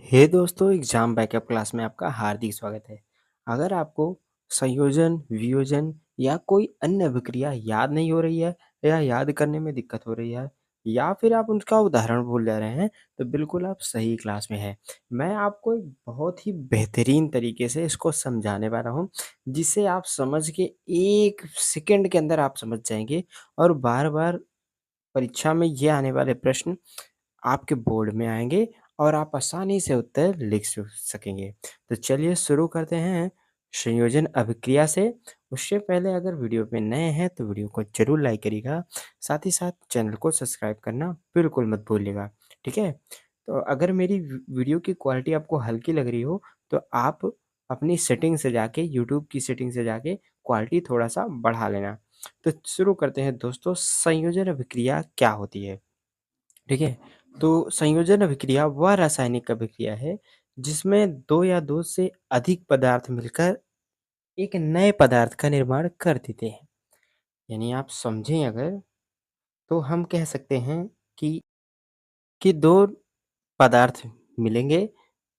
हे दोस्तों, exam backup class में आपका हार्दिक स्वागत है। अगर आपको संयोजन, वियोजन या कोई अन्य अभिक्रिया याद नहीं हो रही है या याद करने में दिक्कत हो रही है या फिर आप उनका उदाहरण भूल जा रहे हैं, तो बिल्कुल आप सही क्लास में हैं। मैं आपको एक बहुत ही बेहतरीन तरीके से इसको समझाने वाला हूँ, जिससे आप समझ के 1 सेकंड के अंदर आप समझ जाएँगे और बार-बार परीक्षा में ये आने वाले प्रश्न आपके बोर्ड में आएँगे और आप आसानी से उत्तर लिख सकेंगे। तो चलिए शुरू करते हैं संयोजन अभिक्रिया से। उससे पहले अगर वीडियो पे नए हैं तो वीडियो को ज़रूर लाइक करिएगा। साथ ही साथ चैनल को सब्सक्राइब करना बिल्कुल मत भूलिएगा, ठीक है? तो अगर मेरी वीडियो की क्वालिटी आपको हल्की लग रही हो तो आप अपनी सेटिंग से जाके यूट्यूब की सेटिंग से जाके क्वालिटी थोड़ा-सा बढ़ा लेना। तो शुरू करते हैं दोस्तों, संयोजन अभिक्रिया क्या होती है? ठीक है? तो संयोजन अभिक्रिया वह रासायनिक अभिक्रिया है जिसमें 2 या 2 से अधिक पदार्थ मिलकर एक नए पदार्थ का निर्माण कर देते हैं। यानी आप समझें अगर तो हम कह सकते हैं कि 2 पदार्थ मिलेंगे,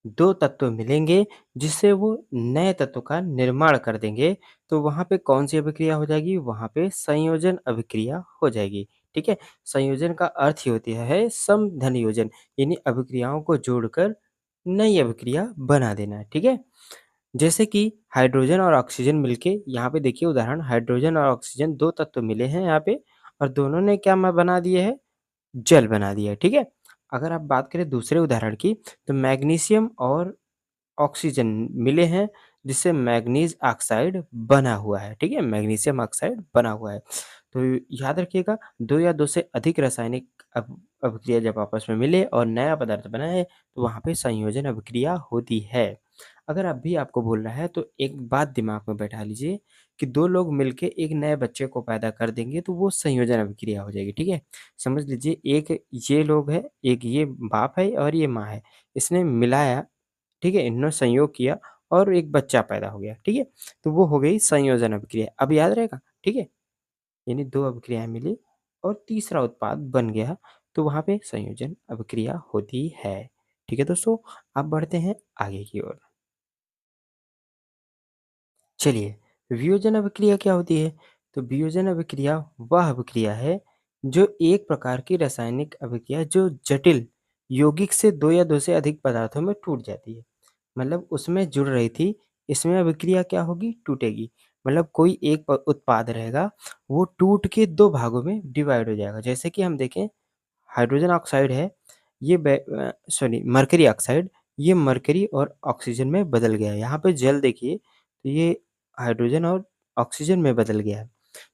2 तत्व मिलेंगे जिससे वो नए तत्व का निर्माण कर देंगे, तो वहाँ पे कौन-सी अभिक्रिया हो जाएगी? वहाँ पे संयोजन अभिक्रिया हो जाएगी, ठीक है? संयोजन का अर्थ ही होती है समधन योजन, यानी अभिक्रियाओं को जोड़कर नई अभिक्रिया बना देना, ठीक है? जैसे कि हाइड्रोजन और ऑक्सीजन मिलके यहाँ पे देखिए उदाहरण हाइड्रोजन और ऑक्सीजन 2 तत्व मिले हैं यहाँ पे और दोनों ने क्या म बना दिए हैं? जल बना दिया है, ठीक है? अगर आप बात करें दूसरे उदाहरण की, तो मैग्नीशियम और ऑक्सीजन मिले हैं, जिससे मैंगनीज़ ऑक्साइड बना हुआ है, ठीक है? मैग्नीशियम ऑक्साइड बना हुआ है। तो याद रखिएगा 2 या 2 से अधिक रासायनिक अभिक्रिया जब आपस में मिले और नया पदार्थ बनाए, तो वहाँ पे संयोजन अभिक्रिया होती है। अगर अब भी आपको बोलना है, तो एक बात दिमाग में बैठा लीजिए कि 2 लोग मिलके एक नए बच्चे को पैदा कर देंगे, तो वो संयोजन अभिक्रिया हो जाएगी, ठीक है? समझ लीजिए एक ये लोग है, एक ये बाप है और ये माँ है। इसने मिलाया, ठीक है? इन्होंने संयोग किया और एक बच्चा पैदा हो गया, ठीक है? तो वो हो गई संयोजन अभिक्रिया। अब याद रहेगा, ठीक है? यानी 2 अभिक्रियाएँ मिली और तीसरा उत्पाद बन गया, तो वहाँ पे संयोजन अभिक्रिया होती है। ठीक है दोस्तों? अब बढ़ते हैं आगे की ओर। चलिए, वियोजन अभिक्रिया क्या होती है? तो वियोजन अभिक्रिया वह अभिक्रिया है, जो एक प्रकार की रासायनिक अभिक्रिया जो जटिल यौगिक से 2 या 2 से अधिक पदार्थों में टूट जाती है। मतलब उसमें जुड़ रही थी, इसमें अभिक्रिया क्या होगी? टूटेगी। मतलब कोई एक उत्पाद रहेगा, वो टूट के 2 भागों में डिवाइड हो जाएगा। जैसे कि हम देखें हाइड्रोजन ऑक्साइड है, ये सॉरी मरकरी ऑक्साइड, ये मरकरी और ऑक्सीजन में बदल गया है। यहाँ पे जल देखिए, तो ये हाइड्रोजन और ऑक्सीजन में बदल गया है।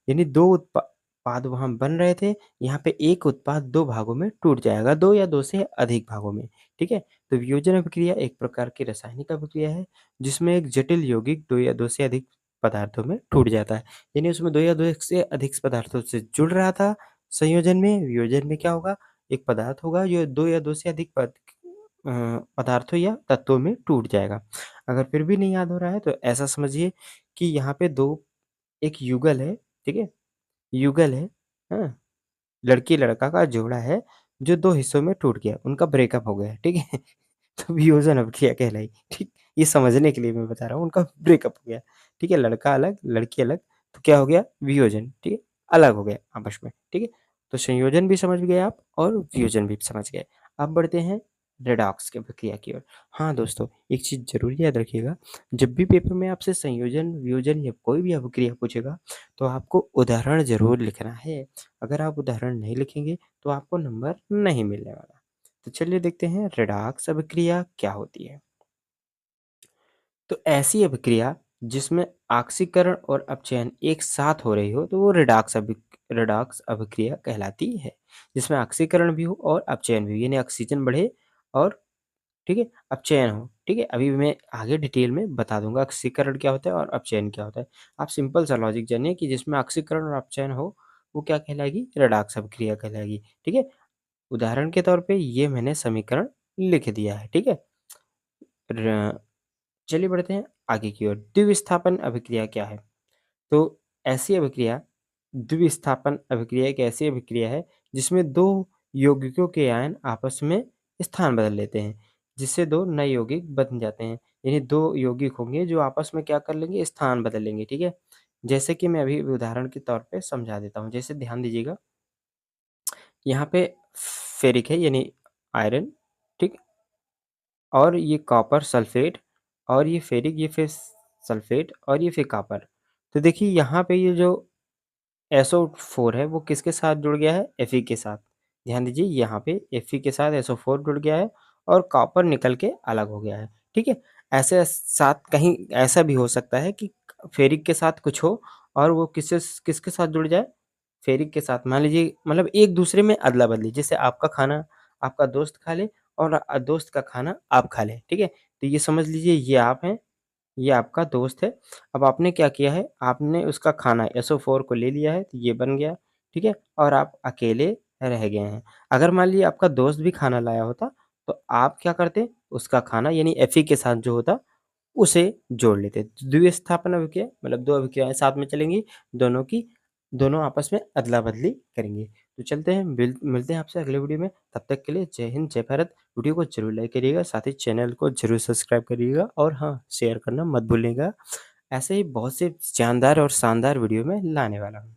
यानी 2 उत्पाद वहाँ बन रहे थे, यहाँ पे एक उत्पाद 2 भागों में टूट जाएगा, 2 या 2 से अधिक भागों में, ठीक है? तो वियोजन अभिक्रिया एक प्रकार की रासायनिक अभिक्रिया है, जिसमें एक जटिल यौगिक 2 या 2 से अधिक पदार्थों में टूट जाता है। यानी उसमें 2 या 2 से अधिक पदार्थों से जुड़ रहा था, संयोजन में, वियोजन में क्या होगा? एक पदार्थ होगा जो 2 या 2 से अधिक पदार्थों या तत्वों में टूट जाएगा। अगर फिर भी नहीं याद हो रहा है तो ऐसा समझिए कि यहाँ पे 2 एक युगल है, ठीक है? युगल है, हाँ? लड़की-लड़का का जोड़ा है जो 2 हिस्सों में टूट गया, उनका ब्रेकअप हो गया, ठीक है? तो वियोजन अभिक्रिया कहलाई, ठीक? ये समझने के लिए मैं बता रहा हूँ, उनका ब्रेकअप हो गया, ठीक है? लड़का अलग, लड़की अलग, तो क्या हो गया? वियोजन, ठीक है? अलग हो गए आपस में, ठीक है? तो संयोजन भी समझ गए आप और वियोजन भी समझ गए। अब बढ़ते हैं रेडॉक्स की प्रक्रिया की ओर। हाँ दोस्तों, एक चीज़ ज़रूर याद रखिएगा, जब भी पेपर में आपसे संयोजन, वियोजन या कोई भी अभिक्रिया पूछेगा, तो आपको उदाहरण ज़रूर लिखना है। अगर आप उदाहरण नहीं लिखेंगे, तो आपको नंबर नहीं मिलने वाला। तो चलिए देखते हैं रेडॉक्स अभिक्रिया क्या होती है। तो ऐसी अभिक्रिया जिसमें ऑक्सीकरण और अपचयन एक साथ हो रही हो, तो वो रेडॉक्स अभिक्रिया कहलाती है। जिसमें ऑक्सीकरण भी हो और अपचयन भी हो, यानी ऑक्सीजन बढ़े और, ठीक है, अपचयन हो, ठीक है? अभी मैं आगे डिटेल में बता दूँगा ऑक्सीकरण क्या होता है और अपचयन क्या होता है। आप सिंपल सा लॉजिक जानिए कि जिसमें ऑक्सीकरण और अपचयन हो, वो क्या कहलाएगी? रेडॉक्स अभिक्रिया कहलाएगी, ठीक है? उदाहरण के तौर पे ये मैंने समीकरण लिख दिया है, ठीक है? र चलिए बढ़ते हैं आगे की ओर। द्विविस्थापन अभिक्रिया क्या है? तो ऐसी अभिक्रिया द्विविस्थापन अभिक्रिया एक ऐसी अभिक्रिया है जिसमें 2 यौगिकों के आयन आपस में स्थान बदल लेते हैं। जिससे 2 नए यौगिक बन जाते हैं। यानी 2 यौगिक होंगे जो आपस में क्या कर लेंगे, स्थान बदल लेंगे, ठीक है? जैसे कि मैं अभी उदाहरण के तौर पे समझा देता हूँ। जैसे ध्यान दीजिएगा, यहाँ पे फेरिक है यानी आयरन, ठीक? और ये कॉपर सल्फेट, और ये फेरिक, ये फिर सल्फेट, और ये फिर कॉपर। तो देखिए यहाँ पे ये जो SO4 है वो किसके साथ जुड़ गया है? Fe के साथ। ध्यान दीजिए यहाँ पे Fe के साथ SO4 जुड़ गया है और कॉपर निकल के अलग हो गया है, ठीक है? ऐसे साथ कहीं ऐसा भी हो सकता है कि फेरिक के साथ कुछ हो और वो किसके साथ जुड़ जाए? फेरिक के साथ। मान लीजिए मतलब एक दूसरे में अदला-बदली, जैसे आपका खाना आपका दोस्त खा ले और दोस्त का खाना आप खा लें, ठीक है? तो ये समझ लीजिए ये आप हैं, ये आपका दोस्त है। अब आपने क्या किया है, आपने उसका खाना SO4 को ले लिया है, तो ये बन गया, ठीक है? और आप अकेले रह गए हैं। अगर मान लीजिए आपका दोस्त भी खाना लाया होता, तो आप क्या करते? उसका खाना यानी Fe के साथ जो होता, उसे जोड़ लेते। द्विस्थापन अभिक्रिया मतलब 2 अभिक्रियाएँ साथ में चलेंगी, दोनों आपस में अदला-बदली करेंगे। तो चलते हैं, मिलते हैं आपसे अगले वीडियो में। तब तक के लिए जय हिंद, जय भारत। वीडियो को ज़रूर लाइक करिएगा, साथ ही चैनल को ज़रूर सब्सक्राइब करिएगा और हाँ, शेयर करना मत भूलिएगा। ऐसे ही बहुत से जानदार और शानदार वीडियो मैं लाने वाला हूँ।